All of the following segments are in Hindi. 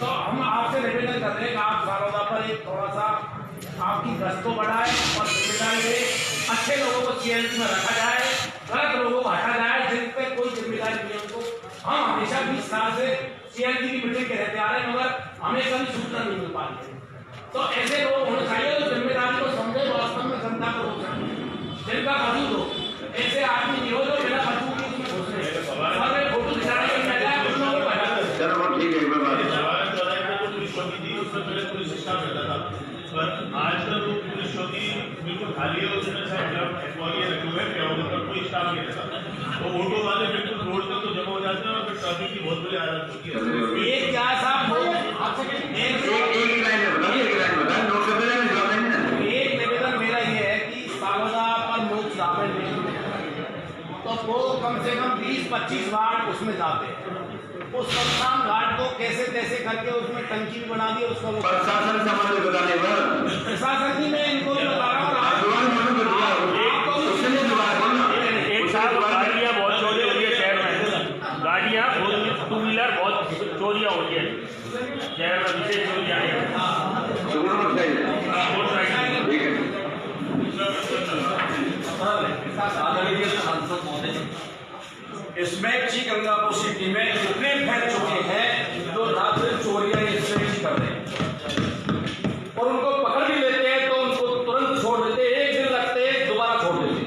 तो हम आपसे निवेदन कर रहे हैं कि आप सारोदा पर एक थोड़ा सा आपकी गश्त को बढ़ाए और जिम्मेदारी दे, अच्छे लोगों को सीएलपी में रखा जाए, गलत लोगों को हटा जाए, जिन पे कोई जिम्मेदारी नहीं है उनको। हम हमेशा 20 साल से सीएलपी की मीटिंग के रहते आ रहे हैं, मगर हमें कभी सूचना नहीं मिल पा रही है। तो ऐसे लोग होने चाहिए जो जिम्मेदारी को समझे, वास्तव में जनता को रोक सके, जिनका वजूद हो। ऐसे आदमी नहीं हो जो बिना वजूद के उसमें घुस रहे हैं और वे फोटो खिंचाने के लिए जाए उन लोगों को हटा दें। चलो ठीक है, पर आजकल वो पुलिस चौकी बिल्कुल खाली है, उसमें जब एम्प्लॉई रखे हुए हैं उनका कोई स्टाफ नहीं रहता, तो ऑटो वाले बिल्कुल रोड तक तो जमा हो जाते हैं और फिर ट्रैफिक की बहुत बुरी हालत होती है। एक क्या साहब एक निवेदन मेरा ये है कि सालोदा पर लोग शामिल नहीं, तो वो कम से कम 20-25 वार्ड उसमें जाते हैं। उस शमशान घाट को कैसे तैसे करके उसमें टंकी भी बना दी, उसको प्रशासन संबंध बताने पर प्रशासन की मैं इनको भी बता रहा हूँ। एक साथ गाड़ियाँ बहुत चोरी हो रही है शहर में, गाड़ियाँ 2 व्हीलर बहुत चोरियाँ हो रही है शहर में, विशेष चोरियाँ हैं। इसमें गंगापुर सिटी में इतने फैल चुके हैं जो रात दिन चोरियां इसमें कर रहे हैं और उनको पकड़ भी लेते हैं तो उनको तुरंत छोड़ देते हैं, 1 दिन रखते हैं दोबारा छोड़ देते हैं।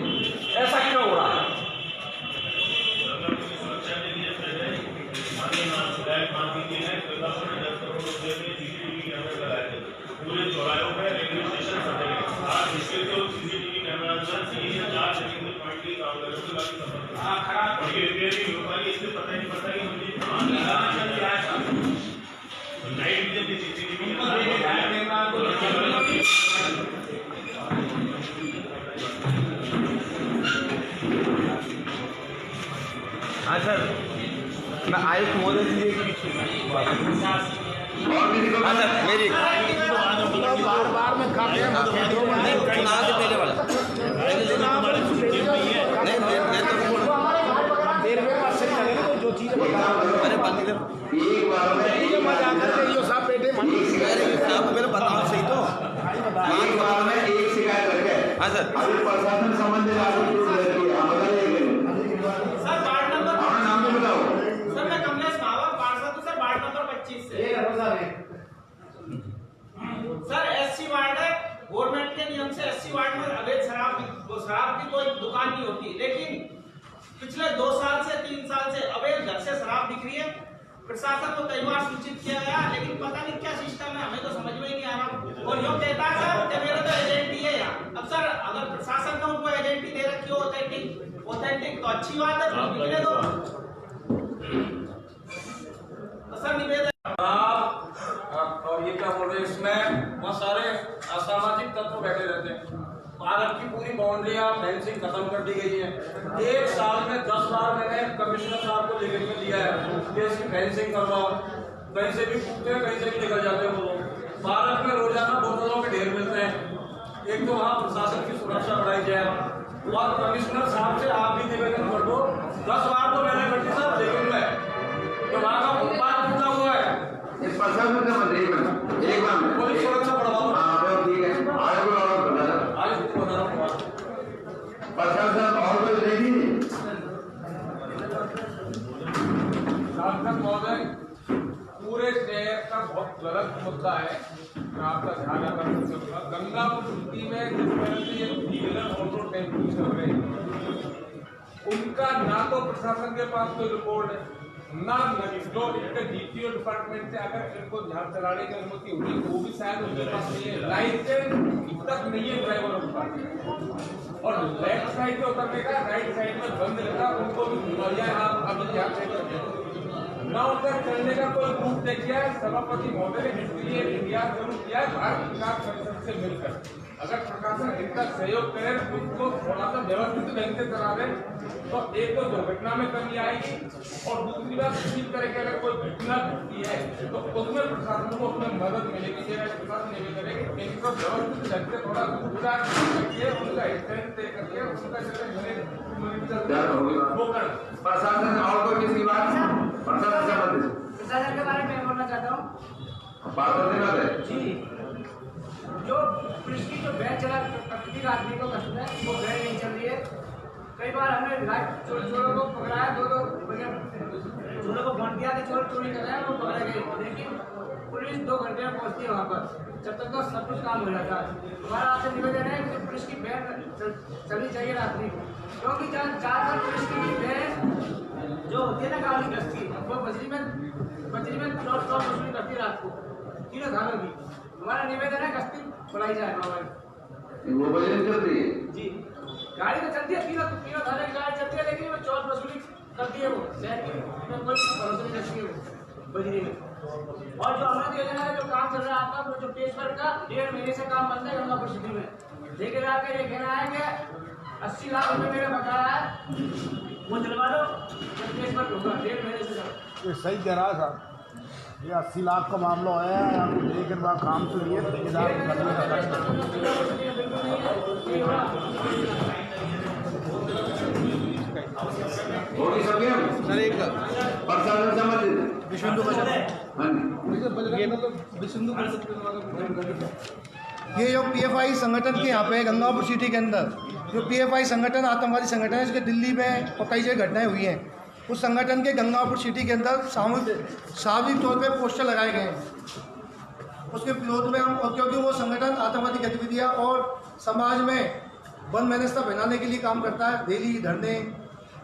ऐसा क्यों हो रहा है? पूरे चौराहों में रेलवे स्टेशन सटे आज इसके तो सीसीटीवी कैमरा खराब और ये रिपेयरिंग हो पाई, इससे पता नहीं पड़ता कि मुझे नाइट में सीसीटीवी हाँ सर, मैं आयुक्त महोदय जी हाँ सर मेरी बार में काफी चुनाव से पहले वाला जो चीज अरे बंद कर मेरे बताओ सही तो एक शिकायत रखे। हाँ सर, अभी प्रशासन संबंधित सर वार्ड नंबर अपना नाम तो बताओ। सर मैं कमलेश मावक पार्षद हूं सर, वार्ड नंबर 25 से। सर एससी वार्ड है, गवर्नमेंट के नियम से एससी वार्ड में अवैध शराब की कोई दुकान नहीं होती, लेकिन पिछले 2 साल से 3 साल से अवैध घर से शराब बिक रही है। प्रशासन को कई बार सूचित किया गया, लेकिन पता नहीं क्या सिस्टम है, हमें तो समझ में ही नहीं आ रहा। और यो कहता है सर कि मेरा तो एजेंटी है यहाँ। अब सर अगर प्रशासन ने उनको एजेंटी दे रखी हो ऑथेंटिक तो अच्छी बात है, तो बिकने दो। तो सर निवेदन और ये क्या बोल रहे हैं, इसमें बहुत सारे असामाजिक तत्व बैठे रहते हैं। पार्क की पूरी बाउंड्रियां फेंसिंग खत्म कर दी गई है। 1 साल में 10 बार मैंने कमिश्नर साहब को लिखित में दिया है कि इसकी फेंसिंग करवाओ। कहीं से भी कूदते हैं, कहीं से भी निकल जाते हैं वो लोग। पार्क में रोजाना बोतलों के ढेर मिलते हैं। एक तो वहाँ प्रशासन की सुरक्षा बढ़ाई जाए और कमिश्नर साहब से आप भी निवेदन कर दो। 10 बार तो मैंने कर दी सर, लेकिन मैं तो वहाँ का फुटपाथ टूटा हुआ है। इस प्रशासन का मंत्री एक बार पुलिस सुरक्षा बढ़ाओ। हाँ ठीक है, प्रशासन और कोई देखी सांसद महोदय, पूरे शहर का बहुत गलत मुद्दा है, मैं आपका ध्यान आकर्षित करूंगा। गंगापुर सिटी में जिस तरह से ये व्हीलर ऑटो टेम्पू चल रहे हैं, उनका ना तो प्रशासन के पास कोई रिपोर्ट है, ना जो इनके डीटीओ डिपार्टमेंट से अगर इनको ध्यान चलाने की अनुमति होगी वो भी शायद उनके पास नहीं है। लाइसेंस तक नहीं है ड्राइवरों के पास, और लेफ्ट साइड पे उतरने का राइट साइड में बंद रहता, उनको भी आप अभी ध्यान से न उधर चलने का कोई रूप देखिए। सभापति महोदय ने इसके लिए इतिहास जरूर किया है भारत विकास परिषद से मिलकर। अगर प्रशासन इनका सहयोग करे, उसको थोड़ा सा व्यवस्थित ढंग से करा दे, तो एक तो दुर्घटना में कमी आएगी, और दूसरी बात इसी तरह की अगर कोई घटना घटती है तो उसमें प्रशासन को अपनी मदद मिलेगी। प्रशासन ये भी करेगी, इनको व्यवस्थित ढंग से थोड़ा दूसरा करके उनका स्टैंड तय करके उनका वो कर प्रशासन और कोई किसी बात प्रशासन संबंधित प्रशासन के बारे में बोलना चाहता हूँ। बात करने वाले जी, जो पुलिस की जो वैन चला प्रत्येक आदमी को कष्ट है, वो वैन नहीं चल रही है। कई बार हमने चोरों को पकड़ा है, चोरों को बंद किया कि चोर चोरी कर रहे हैं, वो पकड़े गए, लेकिन पुलिस 2 घंटे में पहुंचती है वहाँ पर, जब तक तो सब कुछ काम हो जाता है। हमारा आपसे निवेदन है कि पुलिस की वैन चलनी चाहिए रात्रि को, क्योंकि ज़्यादातर पुलिस की वैन जो होती है ना गाड़ी गश्ती, वो बजरी में चौथ वसूली करती है रात को 3 थानों की। हमारा निवेदन है गश्ती बढ़ाई जाए वो बजरी चल रही है जी। गाड़ी तो चलती है, तीनों थाने की गाड़ी चलती है, लेकिन वो चौथ वसूली करती है, वो शहर की कोई भरोसा नहीं रखती है वो बजरी में। और जो अमृत योजना का जो काम चल रहा है आपका, वो जो पेश वर्क का 1.5 महीने से काम बंद है गंगापुर सिटी में, लेकिन आपका ये कहना है कि 80 लाख रुपये मेरा बकाया है, वो दिलवा दो, पेश वर्क होगा 1.5 महीने से सर। ये सही कह रहा है साहब, ये 80 लाख का मामला है, आपको लेकिन वहाँ काम तो नहीं है, ठेकेदार करने का होगी सब सर एक प्रशासन समझ विश्वहिंदू ये जो पीएफआई संगठन के यहाँ पे गंगापुर सिटी के अंदर जो पीएफआई संगठन आतंकवादी संगठन है, इसके दिल्ली में और कई जगह घटनाएं हुई हैं, उस संगठन के गंगापुर सिटी के अंदर सामूहिक तौर पे पोस्टर लगाए गए हैं उसके विरोध में हम, और क्योंकि वो संगठन आतंकवादी गतिविधियाँ और समाज में बंद मैनेस्ता फैलाने के लिए काम करता है, रैली धरने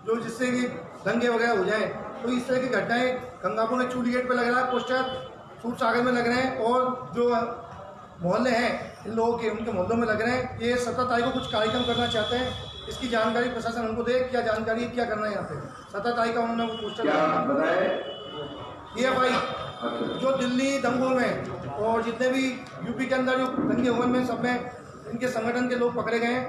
जो जिससे कि दंगे वगैरह हो जाए, तो इस तरह की घटनाएं गंगापुर में चूड़ी गेट पर लग रहा है पोस्टर, सूरसागर में लग रहे हैं, और जो मोहल्ले हैं इन लोगों के उनके मोहल्लों में लग रहे हैं। ये 17 तारीख को कुछ कार्यक्रम करना चाहते हैं, इसकी जानकारी प्रशासन हमको दे, क्या जानकारी क्या करना है यहाँ पे। 17 तारीख का उन्होंने वो पोस्टर पीएफआई जो दिल्ली दंगों में और जितने भी यूपी के अंदर जो दंगे हुए में सब में इनके संगठन के लोग पकड़े गए हैं,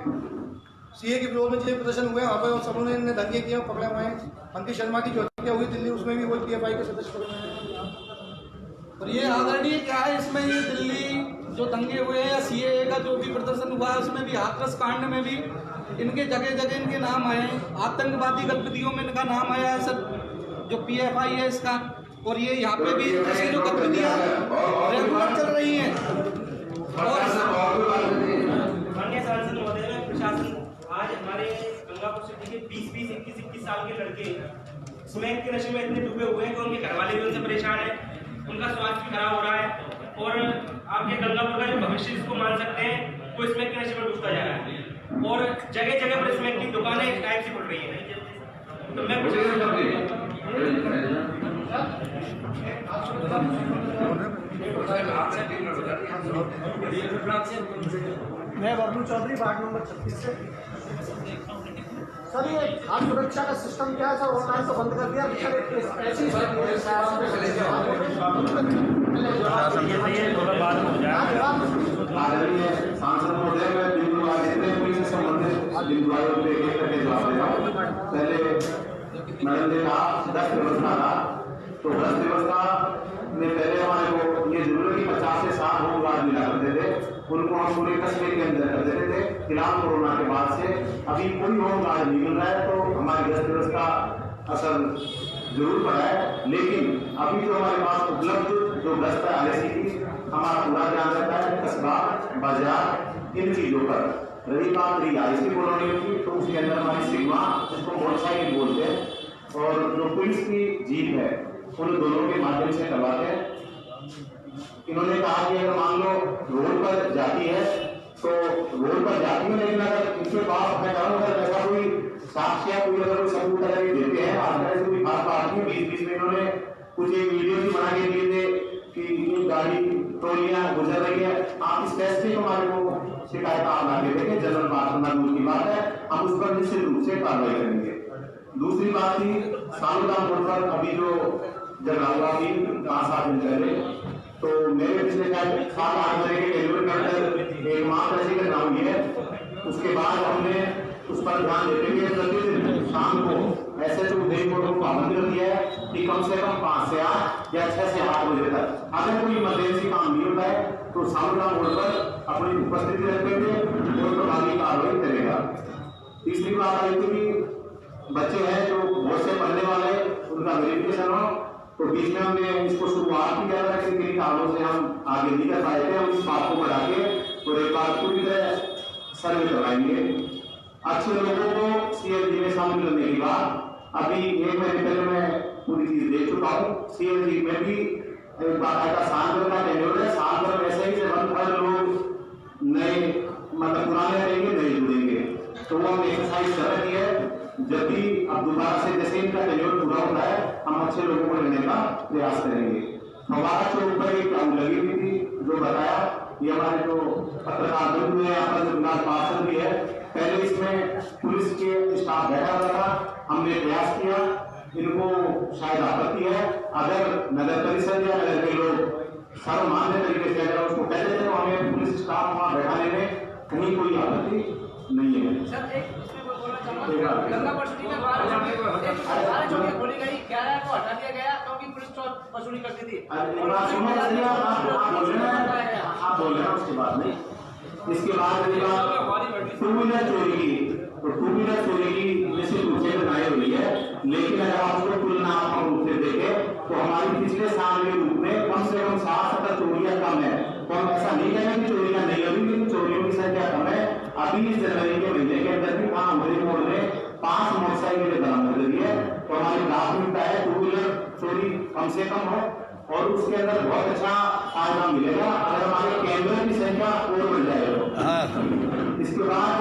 सीए के विरोध में जितने प्रदर्शन हुए वहाँ पर सब ने दंगे किए और पकड़े हुए हैं। अंकित शर्मा की जो हत्या हुई दिल्ली, उसमें भी वही पीएफआई के सदस्य पकड़े हुए हैं। और ये आदरणीय क्या है, इसमें ये दिल्ली जो दंगे हुए हैं या सीएए का जो भी प्रदर्शन हुआ है, उसमें भी हाथरस कांड में भी इनके जगह जगह इनके नाम आए हैं, आतंकवादी गतिविधियों में इनका नाम आया है सर, जो पीएफआई है इसका। और ये यहाँ पे भी इसकी जो गतिविधियाँ रेगुलर चल रही हैं। माननीय सांसद महोदय, प्रशासन आज हमारे गंगापुर सिटी के 20, 21 साल के लड़के स्मैक के नशे में इतने डूबे हुए हैं कि उनके घरवाले भी उनसे परेशान है, उनका स्वास्थ्य भी खराब हो रहा है, और आपके गंगापुर का जो भविष्य जिसको मान सकते हैं वो स्मैक के नशे में डूबता जा रहा है, और जगह जगह पर स्मैक की दुकानें इस टाइप से खुल रही है। तो मैं बबलू चौधरी, वार्ड नंबर 36 से। सर ये खाद्य सुरक्षा का सिस्टम क्या है सर, ऑनलाइन तो बंद कर दिया, ऐसी सांसद महोदय, मैं बिंदु जितने पुलिस से संबंधित बिंदुओं पे एक करके जवाब दे रहा हूँ। पहले मैडम ने कहा 10 व्यवस्था था, तो 10 व्यवस्था में पहले हमारे को ये जरूर है कि 50 से 60 होमगार्ड मिला करते थे, उनको हम पूरे कस्बे के अंदर कर देते थे। फिलहाल कोरोना के बाद से अभी कोई होमगार्ड नहीं मिल रहा है, तो हमारी गश्त व्यवस्था असर जरूर पड़ा है, लेकिन अभी जो हमारे पास उपलब्ध जो गश्त है आरएसी की, हमारा पूरा ध्यान रहता है कस्बा बाजार इन चीजों पर। रही बात रिहायशी कॉलोनियों की, तो उसके अंदर हमारी सिग्मा जिसको मोटरसाइकिल बोलते हैं और जो पुलिस की जीप है, उन दोनों के माध्यम से करवाते हैं। इन्होंने कहा कि अगर मान लो रोड पर जाती है तो रोड पर जाती है, लेकिन अगर इनके पास मैं कहूँ अगर ऐसा कोई साक्ष्य या कोई अगर सबूत अगर देते हैं, आज तरह से कोई बात आती है, बीच में इन्होंने कुछ एक वीडियो भी बना के दिए थे कि ये गाड़ी ट्रोलियां गुजर रही है, आप इस टेस्ट से हमारे को शिकायत आप ला के देखें, जनरल बात करना दूर की बात है, हम उस पर निश्चित रूप से कार्रवाई करेंगे। दूसरी बात थी सालुदाम रोड पर अभी जो झगड़ा हुआ भी 5-7 दिन पहले, तो मेरे पिछले 7-8 महीने के डिलीवरी के अंदर एक माह ऐसी घटना हुई है। उसके बाद हमने उस पर ध्यान देते हुए प्रतिदिन शाम को SHO उदयपुर को पाबंद कर दिया है कि कम से कम 5 से 8 या 6 से 8 बजे तक अगर कोई इमरजेंसी काम नहीं होता है तो सालुदाम रोड पर अपनी उपस्थिति रखते हुए और प्रभावी कार्रवाई करेगा। तीसरी बात आई थी कि बच्चे हैं जो बोर्ड से पढ़ने वाले, उनका वेरिफिकेशन हो, तो बीच में हमने इसको शुरुआत किया था, लेकिन किन कारणों से हम आगे नहीं कर पाए थे। हम इस बात को बढ़ा के और एक बार पूरी तरह सर्वे करवाएंगे। अच्छे लोगों को सीएलजी में शामिल करने के बाद अभी 1 महीने पहले मैं पूरी चीज देख चुका हूँ। सीएलजी में भी एक बाकायदा साल भर का टेन्योर है। साल भर वैसे ही से हर लोग नए मतलब पुराने रहेंगे, नए जुड़ेंगे, तो वो हमने एक्सरसाइज कर रखी है। जब भी अब दोबारा से जैसे इनका टेन्योर पूरा होता है, हम अच्छे लोगों को लेने का प्रयास करेंगे। हमारा चौक पर एक काम लगी हुई थी जो बताया, ये हमारे जो पत्रकार बंधु है, यहाँ पर जो पार्षद भी है, पहले इसमें पुलिस के स्टाफ बैठा हुआ था। हमने प्रयास किया, इनको शायद आपत्ति है, अगर नगर परिषद या नगर के लोग सर्वमान्य तरीके से अगर उसको कहते थे तो हमें पुलिस स्टाफ वहाँ बैठाने में कहीं कोई आपत्ति नहीं है। सर एक इसमें बोलना चाहूंगा, गंगा परशुटी में 12 चौकी खोली गई, 11 को हटा दिया गया क्योंकि पुलिस वसूली करती थी। आप बोल रहे हैं उसके बाद नहीं, इसके बाद टू व्हीलर चोरी की, तो टू व्हीलर चोरी की निश्चित रूप से बनाई हुई है, लेकिन अगर आप उसको तुलनात्मक रूप से देखें तो हमारी पिछले साल के रूप में कम से कम 60-70 चोरियां कम है। तो हम ऐसा नहीं कहेंगे कि चोरियां नहीं होगी, लेकिन चोरियों की संख्या कम है। अभी इस जनवरी के महीने के अंदर भी वहाँ उमरी मोड़ में 5 मोटरसाइकिलें बरामद हुई है। तो हमारी प्राथमिकता है टू व्हीलर चोरी कम से कम हो और उसके अंदर बहुत अच्छा फायदा मिलेगा अगर हमारे कैमरे की संख्या और बढ़ जाएगा। इसके बाद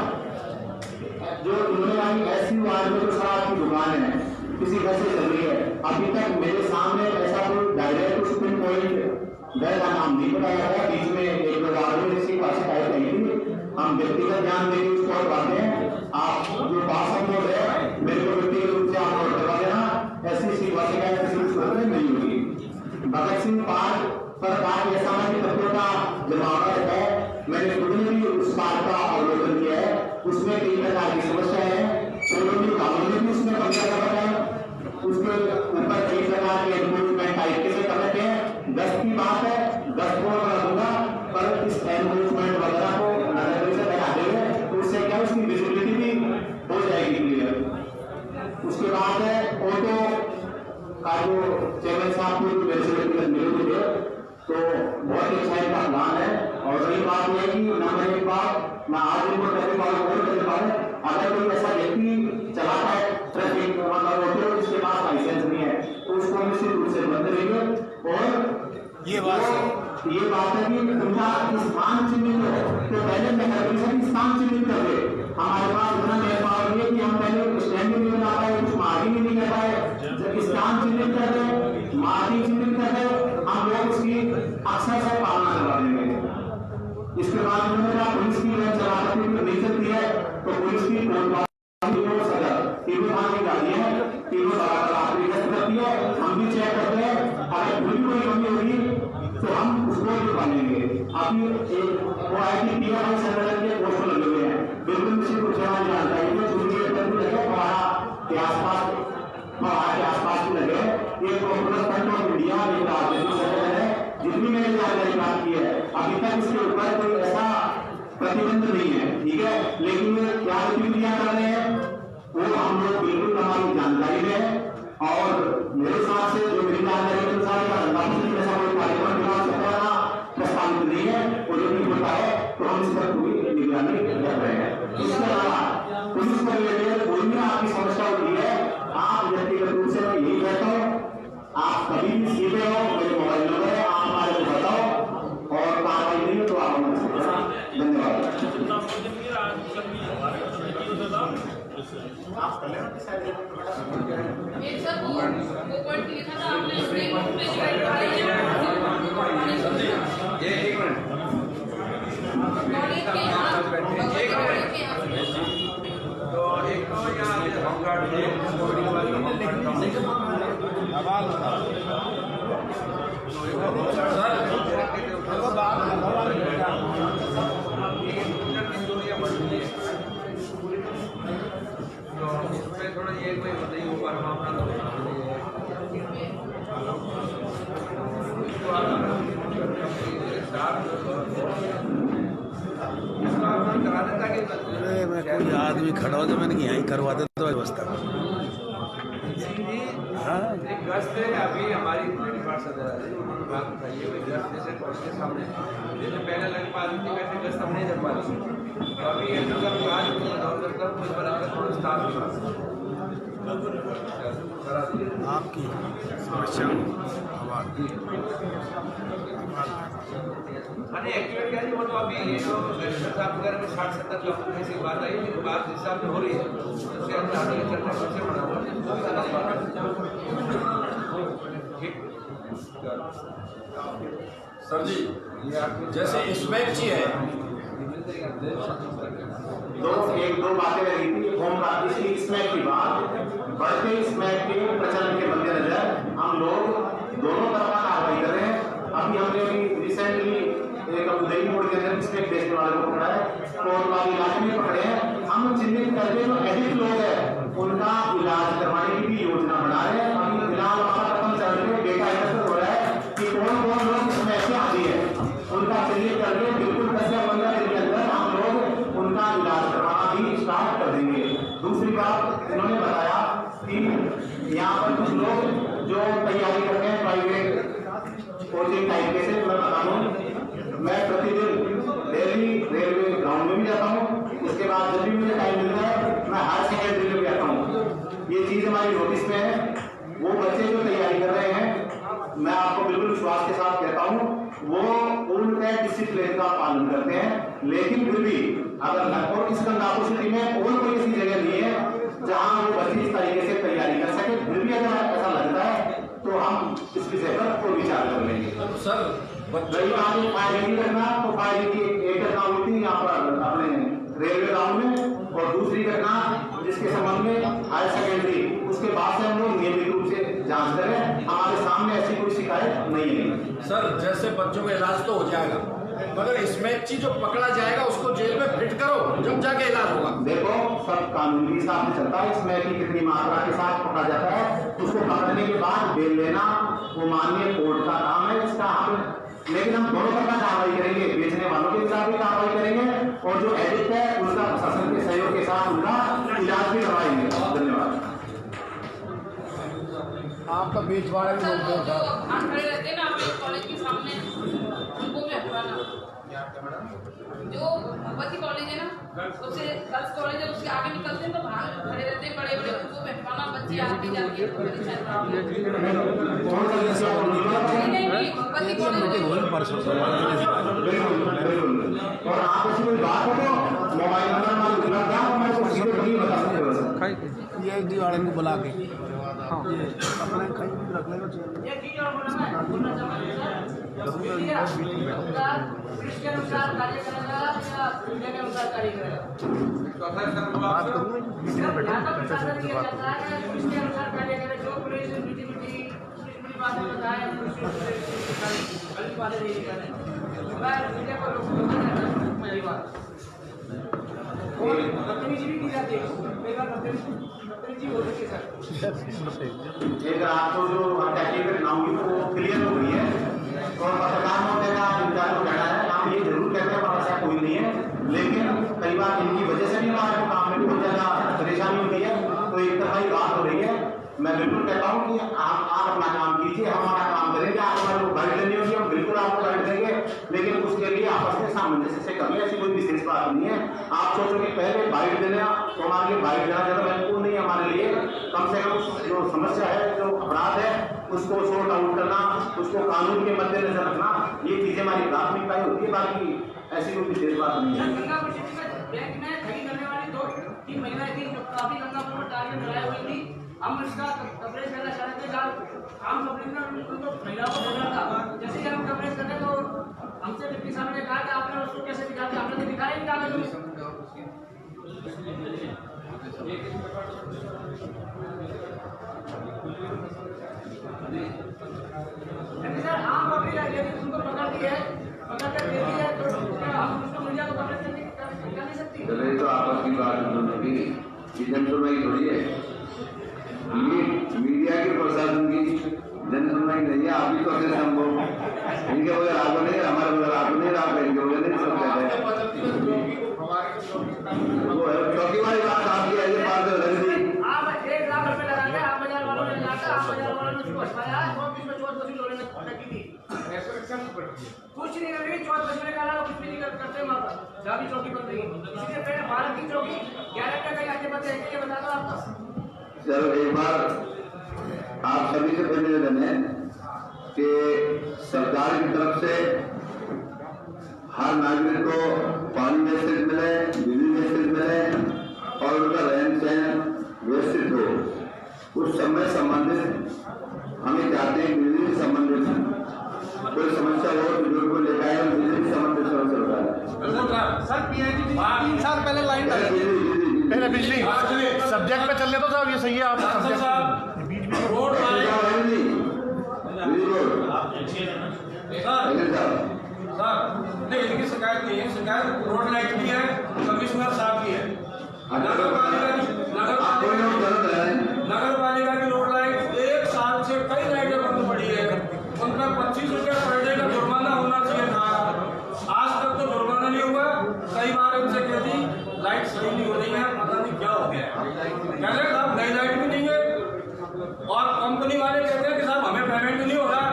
जो उन्होंने वाली ऐसी वार्ड में जो शराब की दुकान है किसी घर से चल रही है, अभी तक मेरे सामने ऐसा कोई डायरेक्ट सुप्रीम कोर्ट गए का नाम नहीं बताया गया। बीच में एक दो वार्ड में इसकी शिकायत आई थी, हम व्यक्तिगत ध्यान देंगे उसको करवाते हैं। आप जो बासन बोर्ड है मेरे को व्यक्तिगत रूप से आप नोट करवा देना, ऐसी शिकायत किसी में नहीं होगी। भगत सिंह पार्क पर काफी असामाजिक तत्वों का जमावट है, मैंने खुद ने भी उस पार्क का अवलोकन किया है। उसमें कई प्रकार की समस्या है, कॉलोनी कानून में भी उसमें कब्जा कर रखा है, उसके ऊपर कई प्रकार के एनक्रोचमेंट टाइप से कर रखे हैं। गश्त की बात है, गश्त को मैं दूंगा, पर इस एनक्रोचमेंट वगैरह को नगर परिषद हटा देंगे तो उससे क्या उसकी विजिबिलिटी भी हो जाएगी क्लियर। उसके बाद है ऑटो का जो चेयरमैन साहब को मेरे से मिले थे, तो बहुत अच्छा इनका प्लान है। और रही बात यह कि नंबर एक बात मैं आज इनको कहने वाला हूँ, अगर कोई ऐसा व्यक्ति चलाता है ट्रैफिक मतलब ऑटो जिसके पास लाइसेंस नहीं है तो उसको निश्चित रूप से बंद करेंगे। और ये बात है कि उनका स्थान चिन्हित हो तो पहले नगर परिषद स्थान चिन्हित कर दे। हमारे पास इतना मेरे पावर है कि हम पहले स्टैंड नहीं बना पाए, कुछ मार्किंग नहीं कर पाए, जब स्थान चिन्हित कर दे, मार्किंग चिन्हित कर दे, हम लोग उसकी अक्सर से पालना करवा देंगे। इसके बाद उन्होंने कहा पुलिस की चलाती नहीं चलती है तो पुलिस की तीनों थाने की गाड़ी है, तीनों बराबर आखिरी गश्त करती है, हम भी चेक करते हैं। अगर पूरी कोई कमी होगी तो हम उसको भी पालेंगे। अभी एक वो आई पीएफआई संगठन के पोस्टर लगे हुए हैं, बिल्कुल निश्चित रूप से हमारी जानकारी में चुनी लगे के आसपास भी लगे। ये पॉपुलर फ्रंट ऑफ इंडिया एक राजनीतिक संगठन है, जितनी मैंने जानकारी प्राप्त की है अभी तक इसके ऊपर कोई ऐसा प्रतिबंध नहीं है, ठीक है। लेकिन क्या गतिविधियां कर रहे हैं वो हम लोग बिल्कुल हमारी जानकारी में है। और मेरे हिसाब से जो मेरी जानकारी के अनुसार ऐसा कोई कार्यक्रम विकास करना प्रस्तावित नहीं है, और यदि होता है तो हम इस पर पूरी निगरानी कर रहे हैं। इसके अलावा पुलिस को रिलेटेड कोई भी आपकी समस्या होती है, आप व्यक्तिगत रूप से मैं यही कहता हूँ, आप कभी भी सीधे हो, मेरे मोबाइल नंबर है, आप हमारे को बताओ और कार्रवाई नहीं हो तो आप हमें धन्यवाद। थोड़ा ये कोई बताइए ऊपर मामला मैं कोई आदमी खड़ा हो तो मैंने यहीं करवा देता व्यवस्था। एक गश्त है अभी हमारी 60 सदर आ रही है बात बताइए भाई गश्त जैसे कॉलेज के सामने जैसे पहले लग पा रही थी वैसे गश्त हम नहीं लग पा रही थी तो अभी ये लोग आज करता हूँ कुछ बनाकर थोड़ा स्टाफ के पास आपकी समस्या अरे एक्चुअली क्या जी वो तो अभी ये जो साहब वगैरह में 60-70 लोगों की ऐसी बात आई लेकिन बात जिस हिसाब से हो रही है उससे हम आगे चलना कैसे बना सर जी जैसे स्मैकची है दो बातें रही थी होम इसकी स्मैक की बात बढ़ते स्मैक के प्रचलन के मद्देनजर हम लोग दोनों तरफा कार्रवाई कर रहे हैं। अभी हमने अभी रिसेंटली एक उदयपुर मोड़ के अंदर स्मैक बेचने वाले को पकड़ा है, कोतवाली इलाके में पकड़े हैं। हम चिन्हित करके जो एडिक्ट लोग हैं उनका इलाज करवाने की भी योजना बना रहे हैं। अभी फिलहाल हमारा प्रथम चरण में डेटा एकत्र हो रहा है कि कौन कौन लोग स्मैक से आदि है, उनका चिन्हित करके बिल्कुल 10 या 15 दिन के अंदर हम लोग उनका इलाज करवाना भी स्टार्ट कर देंगे। दूसरी बात इन्होंने बताया कि यहाँ पर कुछ लोग जो तैयारी करते हैं प्राइवेट कोचिंग टाइप के से, मैं बता दूं मैं प्रतिदिन दिल्ली रेलवे ग्राउंड में भी जाता हूँ, उसके बाद जब भी मुझे टाइम मिलता है मैं हायर सेकेंडरी में भी आता हूँ। ये चीज हमारी नोटिस में है। वो बच्चे जो तैयारी कर रहे हैं मैं आपको बिल्कुल विश्वास के साथ कहता हूँ वो पूर्ण डिसिप्लिन का पालन करते हैं, लेकिन फिर भी अगर और इस गंगापुर सिटी में और कोई ऐसी जगह नहीं है जहां वो बच्चे इस तरीके से तैयारी कर सके, फिर भी अगर ऐसा लगता है तो हम इस विषय पर कोई विचार कर लेंगे। सर रही बात फायरिंग करना तो फायरिंग की एक घटना हुई थी यहाँ पर अपने रेलवे ग्राउंड में, और दूसरी घटना जिसके संबंध में हायर सेकेंडरी, उसके बाद से हम लोग नियमित रूप से जांच करें। हमारे सामने ऐसी कोई शिकायत नहीं है। सर जैसे बच्चों का इलाज तो हो जाएगा, मगर इसमें चीज जो पकड़ा जाएगा उसको जेल में फिट करो, जब जाके इलाज होगा। देखो सब कानून के हिसाब से चलता है, इसमें की कितनी मात्रा के साथ पकड़ा जाता है, उसको पकड़ने के बाद बेल लेना वो माननीय कोर्ट का काम है। इसका हम लेकिन हम दोनों तरफ कार्रवाई करेंगे, बेचने वालों के खिलाफ भी कार्रवाई करेंगे और जो एडिक्ट है उसका प्रशासन के सहयोग के साथ उनका इलाज भी करवाएंगे। धन्यवाद। आपका बीच वाले भी बोलते हैं रहते हैं ना कॉलेज के सामने, उनको भी हटवाना। जो भगवती कॉलेज है ना उससे गर्ल्स कॉलेज है उसके आगे निकलते हैं तो बाहर खड़े रहते हैं बड़े बड़े, उनको भी हटवाना। बच्चे आगे जाके भगवती और आप ऐसी कोई बात हो तो मोबाइल नंबर मैं सीधे कहीं बता सकते हो। ये दीवार को बुला के ये अपने कहीं भी रख लेना चाहिए। ये चीज और बोलना के अनुसार कार्य करेगा या दुनिया के अनुसार कार्य करेगा। बात करूँगा प्रशासन किया जाता है इसके अनुसार कार्य करे। जो पुलिस मीठी मीठी बातें बताए गलत बातें नहीं करें, मीडिया को रोक बदतमीजी भी की जाती है, कई बार बदतमीजी हो सकती है। एक आपको जो अटैक की घटना हुई वो क्लियर हो गई है और पत्रकार महोदय का इनका जो कहना है हम ये जरूर कहते हैं हमारे साथ कोई नहीं है, लेकिन कई बार इनकी वजह से भी हमारे काम में बहुत ज्यादा परेशानी होती है। तो एक तरफा बात हो रही है। मैं बिल्कुल कहता हूँ कि आप अपना काम कीजिए, हम हमारा काम करेंगे। आप हमारे को गाइड लेनी होगी हम बिल्कुल आपको गाइड देंगे, लेकिन उसके लिए आपस में सामंजस्य से कर ले, ऐसी कोई विशेष बात नहीं है। आप सोचो कि पहले बाइट देना तो हमारे लिए बाइट देना ज्यादा महत्वपूर्ण नहीं है, हमारे लिए कम से कम जो समस्या है जो अपराध है उसको सॉर्ट आउट करना, उसको कानून के मद्देनजर रखना, ये चीजें हमारी प्राथमिकता होती है। बाकी ऐसी कोई विशेष बात नहीं है। बैंक में ठगी करने वाली 2-3 महिलाएं थी जो काफी गंगापुर में टारगेट लगाई हुई थी। हम इसका कवरेज करना चाहते थे, काम कंप्लीट उनको महिलाओं को देना था। जैसे ही हम कवरेज करते तो हमसे डिप्टी साहब ने कहा कि आपने उसको कैसे दिखाते, आपने तो दिखाया नहीं कागज में। सर आम पब्लिक है यदि उनको पकड़ दी है, पकड़ कर दे दी है तो हम उसको मीडिया को कवरेज कर नहीं सकती। चलिए तो आपस की बात दोनों की जन सुनवाई थोड़ी है, मीडिया के प्रशासन की जन सुनवाई नहीं है। आप भी तो अकेले हम लोग इनके बगैर आपको नहीं, हमारे बगैर आपको नहीं, आप इनके बगैर नहीं सब कहते हैं। वो है चौकी वाली बात आपकी है, ये बात है आप 1 लाख रुपए लगा के आप बाजार वालों ने लगाकर आप बाजार वालों ने उसको हटवाया और बीच में चोट वसूल होने लगता कुछ नहीं करेगी, चौथ बजने का अलावा कुछ भी नहीं करते वहाँ पर, जहाँ भी चौकी बन रही है। इसलिए पहले भारत की चौकी 11 का कहीं आगे बचे, ये बता दो आपको। चलो एक बार आप सभी से पहले निवेदन है कि सरकार की तरफ से हर नागरिक को पानी व्यवस्थित मिले, बिजली व्यवस्थित मिले और उनका रहन सहन व्यवस्थित हो। उस समय संबंधित हमें चाहते हैं बिजली से संबंधित कोई समस्या हो तो जो को लेकर आए बिजली से संबंधित समस्या होता है। सर पीआईबी 3 साल पहले लाइन पहले बिजली सब्जेक्ट पे चल रहे तो साहब ये सही है। आप रोड सर नहीं, इनकी शिकायत नहीं है, शिकायत रोड लाइट की है, कमिश्नर साहब की है। नगर पालिका की रोड लाइट 1 साल से कई लाइटें बंद पड़ी है, उन पर 25 रुपये पर डे का जुर्माना होना चाहिए था। आज तक तो जुर्माना नहीं हुआ। कई बार इनसे कहती लाइट सही नहीं हो रही है, पता नहीं क्या हो गया। कहते साहब नई लाइट भी नहीं है, और कंपनी वाले कहते हैं कि साहब हमें पेमेंट नहीं हो रहा,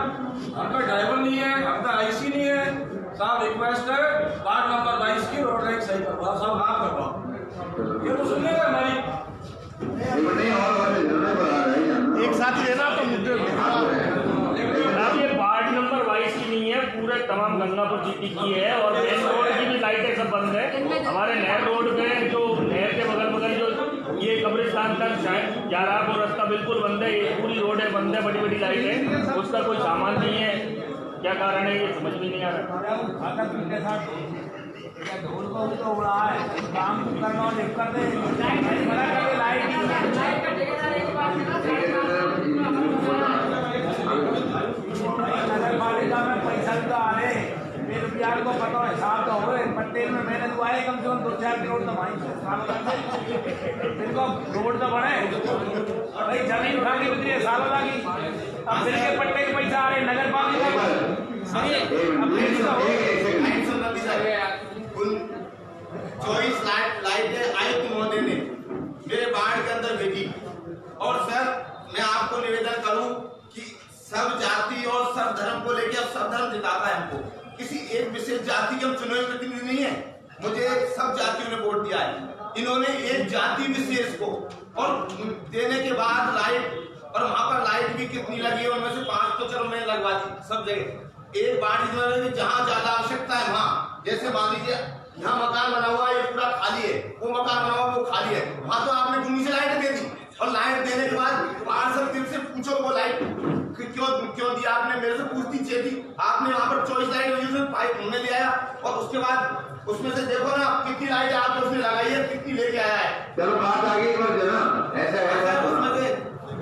हमका ड्राइवर नहीं है, हमका आईसी नहीं है। साहब रिक्वेस्ट है, वार्ड नंबर 22 की रोड लाइट सही करवाओ, साहब आप करवाओ। ये तो सुनने का हमारी एक साथ ही देना तो मुद्दे अब ये वार्ड नंबर 22 की नहीं है, पूरे तमाम गंगापुर सिटी की है। और मेन रोड की भी लाइटें सब बंद है। हमारे नहर रोड पे जो नहर के बगल जो ये कब्रिस्तान तक शायद जा रहा है वो रास्ता बिल्कुल बंद है। ये पूरी रोड है बंद है, बड़ी बड़ी लाइट है, उसका कोई सामान नहीं है। क्या कारण है ये समझ में नहीं आ रहा। ढोल को तो उड़ा है, काम करना और लिख कर दे लाइट नगर पालिका में पैसा भी तो आ रहे, मेरे प्यार को पता हिसाब तो हो रहे। पटेल में मैंने तो आए कम से कम 2-4 करोड़ तो भाई इनको रोड तो बने भाई, जमीन खानी उतरी है सालों लगी। अब फिर के पट्टे के पैसा आ रहे नगर पालिका में। कुल 24 लाइटें आयुक्त महोदय ने मेरे वार्ड के अंदर भेजी। और सर मैं आपको निवेदन करूं कि सब जाति और सब धर्म को लेकर अब सब धर्म जिताता है हमको, किसी एक विशेष जाति के हम चुने हुए प्रतिनिधि नहीं है। मुझे सब जातियों ने वोट दिया है, इन्होंने एक जाति विशेष को और देने के बाद लाइट, और वहां पर लाइट भी कितनी लगी है उनमें से 5 तो चलो मैंने लगवा दी सब जगह। एक बार जहाँ ज्यादा आवश्यकता है वहां, जैसे मान लीजिए यहाँ मकान बना हुआ है ये पूरा खाली है, वो मकान बना हुआ वो खाली है, वहां तो आपने भूमि से लाइट दे दी। और लाइट देने के बाद पार्षद से पूछो वो लाइट क्यों दिया आपने, मेरे से पूछती चाहिए थी। आपने वहां पर 24 लाइट पाइप हमने ले आया और उसके बाद उसमें से देखो ना कितनी लाइट आपने उसने लगाई है, कितनी लेके आया है। चलो बात आगे एक बार जना ऐसा उसमें से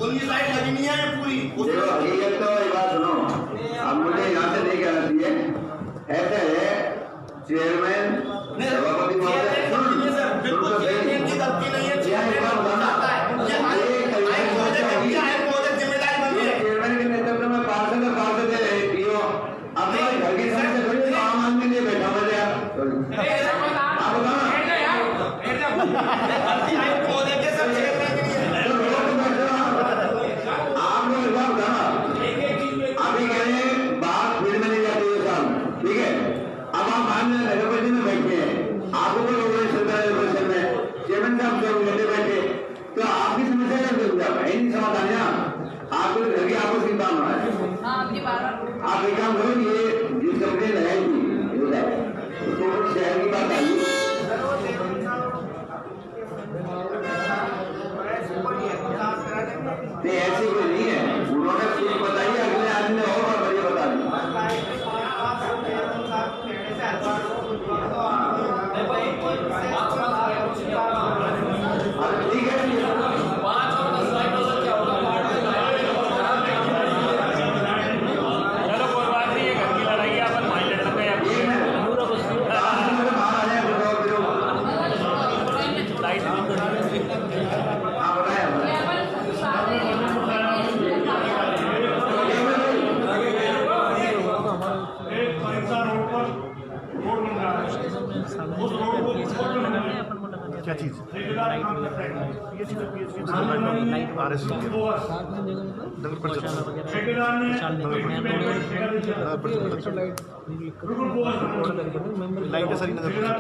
19 लाइट लगी नहीं है पूरी। तो एक बात सुनो, अब मुझे यहाँ से नहीं कहना चाहिए। ऐसा है चेयरमैन सभापति बिल्कुल चेयरमैन की गलती नहीं है, जिम्मेदारी बनती है। चेयरमैन के नेतृत्व में पार्षद दे रहे पीओ अपने घर की समस्या थोड़ी आम आदमी लिए बैठा हुआ है। आप बताओ आप लोग अभी कह रहे हैं बात फील्ड में नहीं जाती है साहब, ठीक है। अब आप मान लें नगर परिषद में बैठे हैं, आपको कोई लोग परिषद में चेयरमैन साहब जब लेते बैठे तो आपकी समस्या का है नहीं समाधान है। आपको घर की आपको चिंता होना है। आप एक काम करो, ये जिस कंपनी लगाएगी तो शहर की बात आई ऐसी कोई नहीं है, उन्होंने कुछ बताइए, अगले आदमी ने और बढ़िया बता दी। ठीक है, 5 और 10 लाइटों से क्या होगा? चलो कोई बात नहीं, ये घर की लड़ाई है, अपन माइंड रखते हैं। लाइट रोड पर रोड बन रहा है, उस रोड को क्या चीज़ RS नगर परिषद लाइट है सारी नगर परिषद।